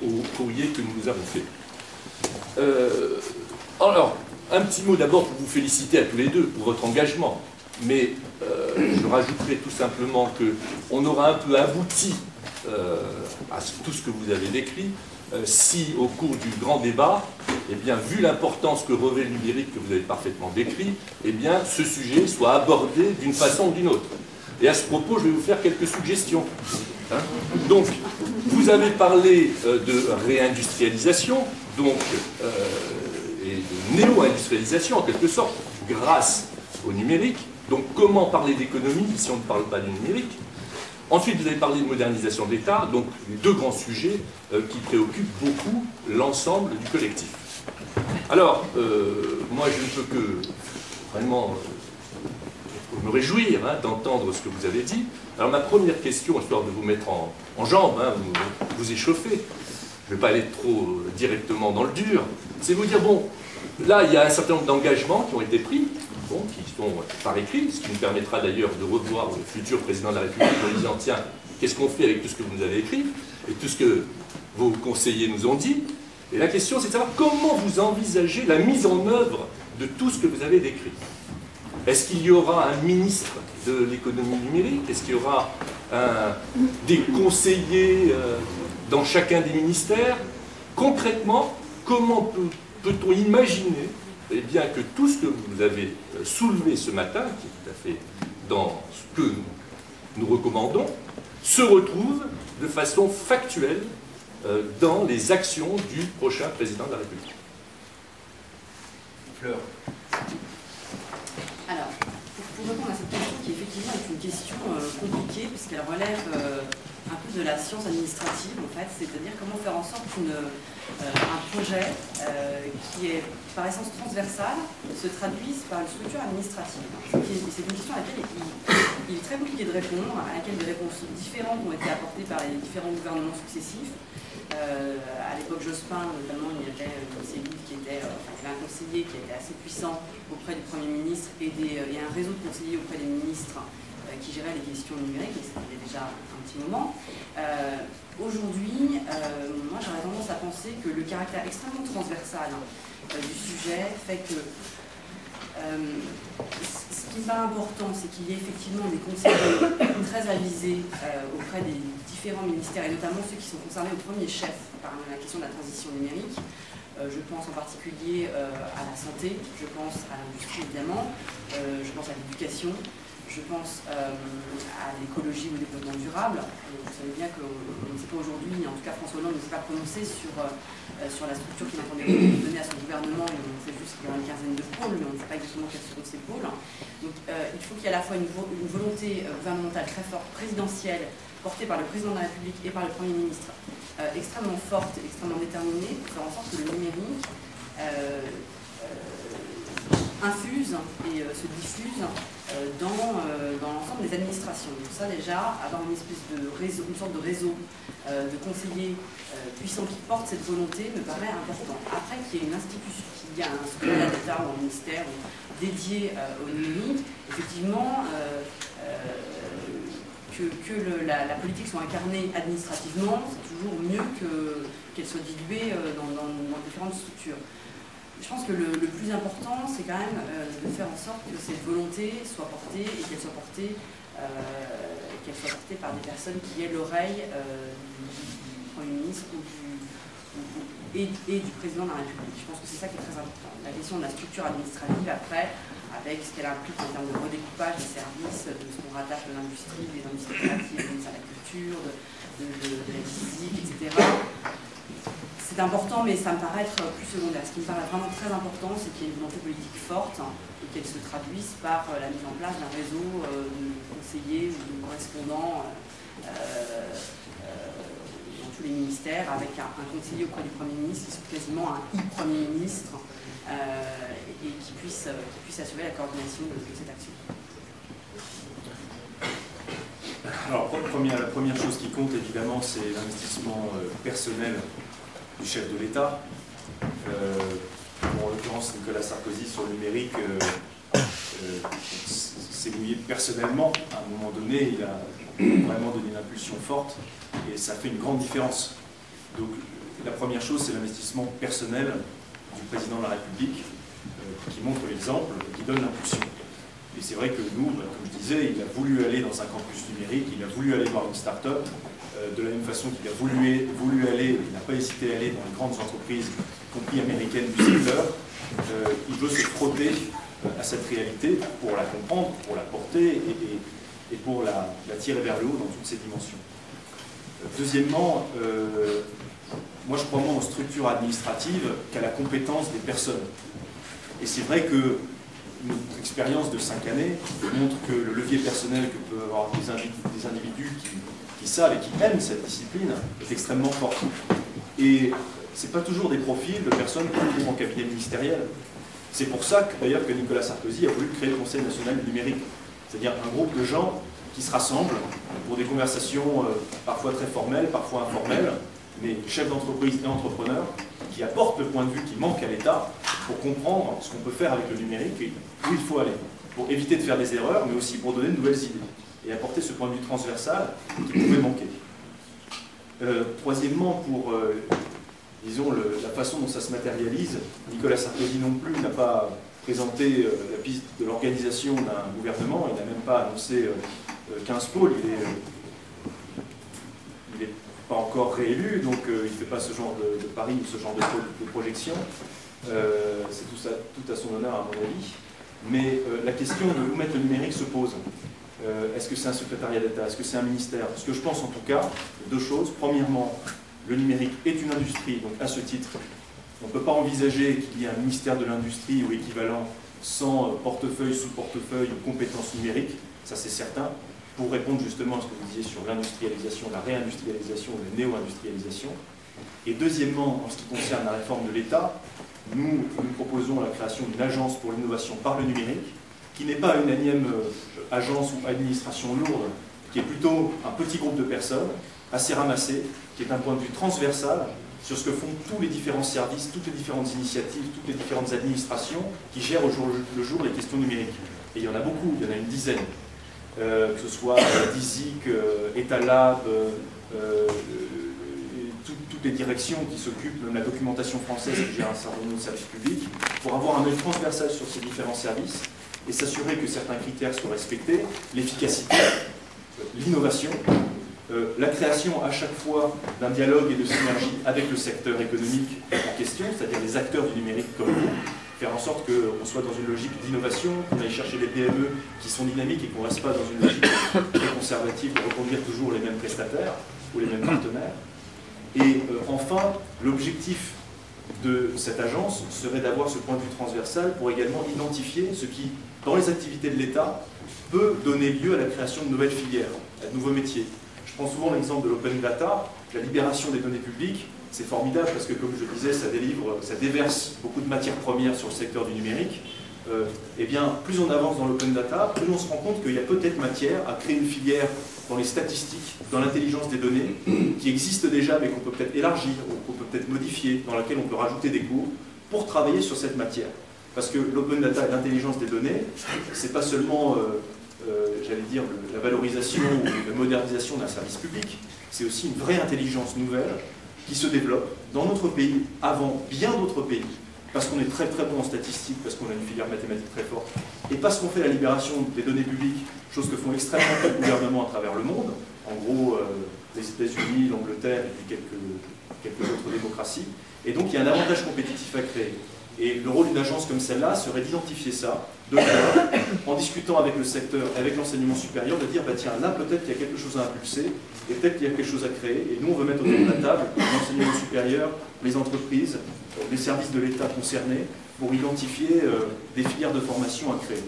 au courrier que nous avons fait. Alors, un petit mot d'abord pour vous féliciter à tous les deux pour votre engagement, mais je rajouterai tout simplement qu'on aura un peu abouti à tout ce que vous avez décrit si au cours du grand débat, eh bien, vu l'importance que revêt le numérique que vous avez parfaitement décrit, eh bien, ce sujet soit abordé d'une façon ou d'une autre. Et à ce propos, je vais vous faire quelques suggestions. Donc, vous avez parlé de réindustrialisation, donc, et de néo-industrialisation en quelque sorte, grâce au numérique. Donc, comment parler d'économie si on ne parle pas du numérique? Ensuite, vous avez parlé de modernisation de l'État, donc les deux grands sujets qui préoccupent beaucoup l'ensemble du collectif. Alors, moi, je ne peux que vraiment me réjouir d'entendre ce que vous avez dit. Alors, ma première question, histoire de vous mettre en jambes, vous échauffer, je ne vais pas aller trop directement dans le dur, c'est vous dire, bon, là, il y a un certain nombre d'engagements qui ont été pris, qui sont par écrit, ce qui nous permettra d'ailleurs de revoir le futur président de la République en disant, tiens, qu'est-ce qu'on fait avec tout ce que vous nous avez écrit, et tout ce que vos conseillers nous ont dit. Et la question, c'est de savoir comment vous envisagez la mise en œuvre de tout ce que vous avez décrit. Est-ce qu'il y aura un ministre de l'économie numérique? Est-ce qu'il y aura des conseillers dans chacun des ministères? Concrètement, comment peut-on imaginer bien que tout ce que vous avez soulevé ce matin, qui est tout à fait dans ce que nous recommandons, se retrouve de façon factuelle dans les actions du prochain président de la République? Fleur. Alors, pour répondre à cette question, qui effectivement est une question compliquée, puisqu'elle relève un peu de la science administrative, en fait, c'est-à-dire comment faire en sorte qu'un projet qui est par essence transversal se traduise par une structure administrative. C'est une question à laquelle il est très compliqué de répondre, à laquelle des réponses différentes ont été apportées par les différents gouvernements successifs. À l'époque Jospin, notamment, il y avait une cellule qui était, un conseiller qui était assez puissant auprès du Premier ministre et un réseau de conseillers auprès des ministres qui géraient les questions numériques, et ça fait déjà un petit moment. Aujourd'hui, moi j'aurais tendance à penser que le caractère extrêmement transversal du sujet fait que ce qui me paraît important, c'est qu'il y ait effectivement des conseillers très avisés auprès des différents ministères, et notamment ceux qui sont concernés au premier chef par la question de la transition numérique. Je pense en particulier à la santé, je pense à l'industrie évidemment, je pense à l'éducation, je pense à l'écologie ou au développement durable. Vous savez bien qu'on ne sait pas aujourd'hui, en tout cas François Hollande ne s'est pas prononcé sur la structure qu'il entendait donner à son gouvernement. On sait juste qu'il y aura une quinzaine de pôles, mais on ne sait pas exactement quels seront ces pôles. Donc il faut qu'il y ait à la fois une volonté gouvernementale très forte, présidentielle, portée par le président de la République et par le Premier ministre, extrêmement forte, extrêmement déterminée, pour faire en sorte que le numérique infuse et se diffuse dans l'ensemble des administrations. Donc ça déjà, avoir une espèce de réseau, une sorte de réseau de conseillers puissants qui portent cette volonté me paraît important. Après qu'il y ait une institution, qu'il y a un secrétariat d'État ou un ministère dédié au numérique, effectivement, que la politique soit incarnée administrativement, c'est toujours mieux qu'elle soit diluée dans différentes structures. Je pense que le plus important, c'est quand même de faire en sorte que cette volonté soit portée et qu'elle soit portée par des personnes qui aient l'oreille du Premier ministre et du Président de la République. Je pense que c'est ça qui est très important. La question de la structure administrative, après, avec ce qu'elle implique en termes de redécoupage des services, de ce qu'on rattache de l'industrie, des industries créatives, à la culture, de la physique, etc. C'est important, mais ça me paraît être plus secondaire. Ce qui me paraît vraiment très important, c'est qu'il y ait une volonté politique forte et qu'elle se traduise par la mise en place d'un réseau de conseillers ou de correspondants dans tous les ministères, avec un conseiller auprès du Premier ministre qui soit quasiment un Premier ministre et qui puisse assurer la coordination de cette action. Alors, la première chose qui compte, évidemment, c'est l'investissement personnel du chef de l'État. En l'occurrence, Nicolas Sarkozy, sur le numérique, s'est mouillé personnellement. À un moment donné, il a vraiment donné une impulsion forte, et ça fait une grande différence. Donc la première chose, c'est l'investissement personnel du président de la République, qui montre l'exemple, qui donne l'impulsion. Et c'est vrai que nous, comme je disais, il a voulu aller dans un campus numérique, il a voulu aller voir une start-up, de la même façon qu'il a voulu aller, il n'a pas hésité à aller dans les grandes entreprises, y compris américaines du secteur. Il veut se frotter à cette réalité pour la comprendre, pour la porter et pour la tirer vers le haut dans toutes ses dimensions. Deuxièmement, moi je crois moins aux structures administratives qu'à la compétence des personnes. Et c'est vrai que notre expérience de 5 années montre que le levier personnel que peuvent avoir des individus qui savent et qui aiment cette discipline est extrêmement fort. Et ce n'est pas toujours des profils de personnes qui trouvent en cabinet ministériel. C'est pour ça d'ailleurs que Nicolas Sarkozy a voulu créer le Conseil national du numérique. C'est-à-dire un groupe de gens qui se rassemblent pour des conversations parfois très formelles, parfois informelles, mais chefs d'entreprise et entrepreneurs qui apportent le point de vue qui manque à l'État pour comprendre ce qu'on peut faire avec le numérique et où il faut aller, pour éviter de faire des erreurs, mais aussi pour donner de nouvelles idées et apporter ce point de vue transversal qui pouvait manquer. Troisièmement, pour disons, la façon dont ça se matérialise, Nicolas Sarkozy non plus n'a pas présenté la piste de l'organisation d'un gouvernement, il n'a même pas annoncé 15 pôles, il n'est pas encore réélu, donc il ne fait pas ce genre de pari ou ce genre de projection. C'est tout à son honneur à mon avis. Mais la question de où mettre le numérique se pose. Est-ce que c'est un secrétariat d'État? Est-ce que c'est un ministère? Ce que je pense en tout cas, deux choses. Premièrement, le numérique est une industrie, donc à ce titre, on ne peut pas envisager qu'il y ait un ministère de l'industrie ou équivalent sans portefeuille, sous-portefeuille ou compétences numériques, ça c'est certain, pour répondre justement à ce que vous disiez sur l'industrialisation, la réindustrialisation, la néo-industrialisation. Et deuxièmement, en ce qui concerne la réforme de l'État, nous proposons la création d'une agence pour l'innovation par le numérique, qui n'est pas une énième agence ou administration lourde, qui est plutôt un petit groupe de personnes, assez ramassées, qui est un point de vue transversal sur ce que font tous les différents services, toutes les différentes initiatives, toutes les différentes administrations qui gèrent au jour le jour les questions numériques. Et il y en a beaucoup, il y en a une dizaine. Que ce soit DISIC, Etalab, toutes les directions qui s'occupent, même la documentation française qui gère un certain nombre de services publics, pour avoir un œil transversal sur ces différents services et s'assurer que certains critères soient respectés, l'efficacité, l'innovation, la création à chaque fois d'un dialogue et de synergie avec le secteur économique en question, c'est-à-dire les acteurs du numérique comme nous, faire en sorte qu'on soit dans une logique d'innovation, qu'on aille chercher des PME qui sont dynamiques et qu'on ne reste pas dans une logique très conservative de reconduire toujours les mêmes prestataires ou les mêmes partenaires. Et enfin, l'objectif de cette agence serait d'avoir ce point de vue transversal pour également identifier ce qui, dans les activités de l'État, peut donner lieu à la création de nouvelles filières, à de nouveaux métiers. Je prends souvent l'exemple de l'open data, la libération des données publiques. C'est formidable parce que, comme je disais, ça déverse beaucoup de matières premières sur le secteur du numérique. Eh bien, plus on avance dans l'open data, plus on se rend compte qu'il y a peut-être matière à créer une filière dans les statistiques, dans l'intelligence des données, qui existe déjà mais qu'on peut peut-être élargir, ou qu'on peut peut-être modifier, dans laquelle on peut rajouter des cours, pour travailler sur cette matière. Parce que l'open data et l'intelligence des données, c'est pas seulement, j'allais dire, la valorisation ou la modernisation d'un service public, c'est aussi une vraie intelligence nouvelle qui se développe dans notre pays, avant bien d'autres pays, parce qu'on est très très bon en statistiques, parce qu'on a une filière mathématique très forte, et parce qu'on fait la libération des données publiques, chose que font extrêmement peu de gouvernements à travers le monde, en gros les États-Unis, l'Angleterre et puis quelques autres démocraties, et donc il y a un avantage compétitif à créer. Et le rôle d'une agence comme celle-là serait d'identifier ça, de faire, en discutant avec le secteur, avec l'enseignement supérieur, de dire, bah tiens, là peut-être qu'il y a quelque chose à impulser, et peut-être qu'il y a quelque chose à créer, et nous on veut mettre autour de la table l'enseignement supérieur, les entreprises, les services de l'État concernés, pour identifier des filières de formation à créer.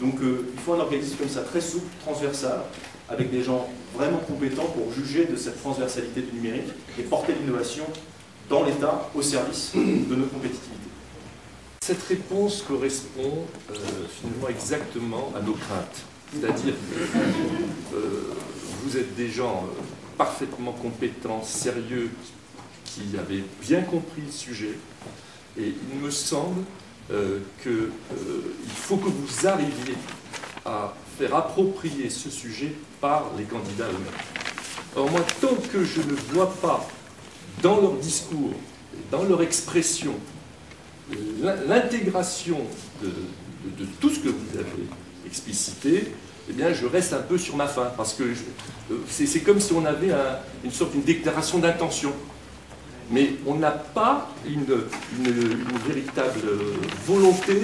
Donc il faut un organisme comme ça, très souple, transversal, avec des gens vraiment compétents pour juger de cette transversalité du numérique et porter l'innovation dans l'État au service de notre compétitivité. Cette réponse correspond finalement exactement à nos craintes. C'est-à-dire que vous êtes des gens parfaitement compétents, sérieux, qui avaient bien compris le sujet, et il me semble qu'il faut que vous arriviez à faire approprier ce sujet par les candidats eux-mêmes. Or moi, tant que je ne vois pas dans leur discours, dans leur expression, l'intégration de tout ce que vous avez explicité, eh bien, je reste un peu sur ma faim, parce que c'est comme si on avait une sorte d'une déclaration d'intention. Mais on n'a pas une véritable volonté,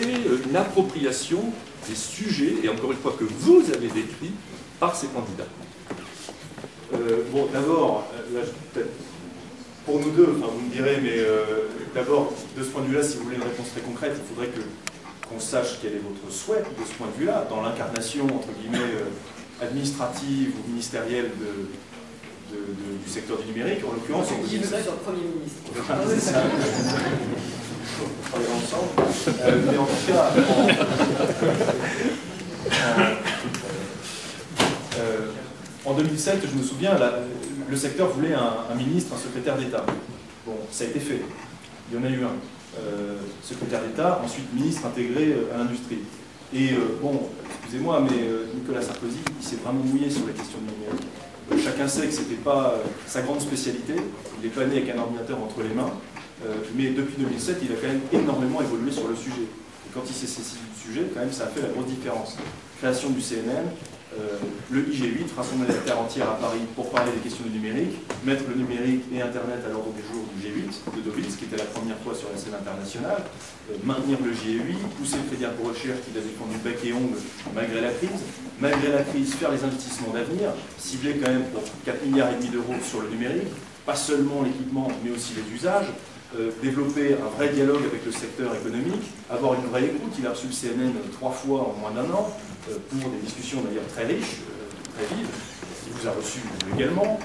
une appropriation des sujets, et encore une fois que vous avez décrits par ces candidats. Bon, d'abord, pour nous deux, enfin, vous me direz, mais d'abord, de ce point de vue-là, si vous voulez une réponse très concrète, il faudrait qu'on sache quel est votre souhait de ce point de vue-là, dans l'incarnation, entre guillemets, administrative ou ministérielle du secteur du numérique. En l'occurrence, on qui veut sur le Premier ministre. C'est ça. On travaillera ensemble. Mais en tout cas, en 2007, je me souviens, le secteur voulait un ministre, un secrétaire d'État. Bon, ça a été fait. Il y en a eu un. Secrétaire d'État, ensuite ministre intégré à l'industrie. Et bon, excusez-moi, mais Nicolas Sarkozy, il s'est vraiment mouillé sur la question du numérique. Chacun sait que ce n'était pas sa grande spécialité. Il n'est pas né avec un ordinateur entre les mains. Mais depuis 2007, il a quand même énormément évolué sur le sujet. Et quand il s'est saisi du sujet, quand même, ça a fait la grosse différence. Création du CNN, le IG8, rassembler la terre entière à Paris pour parler des questions du numérique, mettre le numérique et Internet à l'ordre du jour du G8 de Deauville, ce qui était la première fois sur la scène internationale, maintenir le GE8, pousser le Crédit Agricole qu'il a défendu bec et ongle malgré la crise, faire les investissements d'avenir, cibler quand même pour 4,5 milliards d'euros sur le numérique, pas seulement l'équipement mais aussi les usages, développer un vrai dialogue avec le secteur économique, avoir une vraie écoute. Il a reçu le CNN 3 fois en moins d'1 an, pour des discussions d'ailleurs très riches, très vives. Il vous a reçu également.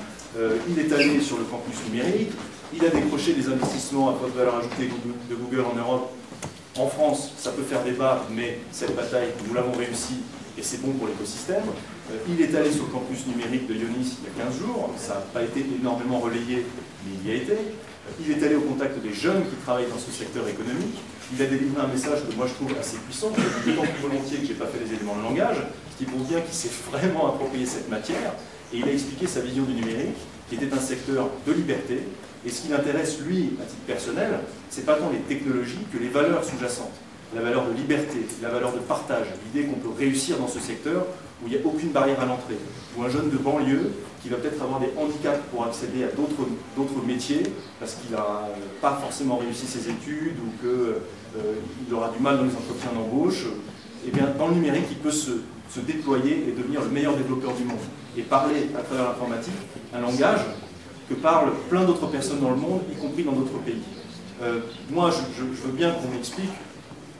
Il est allé sur le campus numérique. Il a décroché des investissements à forte valeur ajoutée de Google en Europe. En France, ça peut faire débat, mais cette bataille, nous l'avons réussi et c'est bon pour l'écosystème. Il est allé sur le campus numérique de Ionis il y a 15 jours. Ça n'a pas été énormément relayé, mais il y a été. Il est allé au contact des jeunes qui travaillent dans ce secteur économique. Il a délivré un message que moi je trouve assez puissant, d'autant plus volontiers que je n'ai pas fait les éléments de langage, ce qui prouve bien qu'il s'est vraiment approprié cette matière, et il a expliqué sa vision du numérique, qui était un secteur de liberté, et ce qui l'intéresse, lui, à titre personnel, c'est pas tant les technologies que les valeurs sous-jacentes. La valeur de liberté, la valeur de partage, l'idée qu'on peut réussir dans ce secteur où il n'y a aucune barrière à l'entrée, ou un jeune de banlieue qui va peut-être avoir des handicaps pour accéder à d'autres métiers, parce qu'il n'a pas forcément réussi ses études, ou qu'il aura du mal dans les entretiens d'embauche. Eh bien, dans le numérique, il peut se déployer et devenir le meilleur développeur du monde, et parler à travers l'informatique un langage que parlent plein d'autres personnes dans le monde, y compris dans d'autres pays. Moi, je veux bien qu'on m'explique,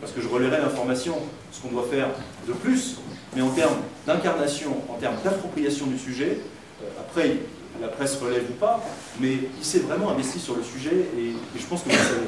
parce que je relayerai l'information, ce qu'on doit faire de plus, mais en termes d'incarnation, en termes d'appropriation du sujet, après, la presse relève ou pas, mais il s'est vraiment investi sur le sujet, et je pense que vous savez.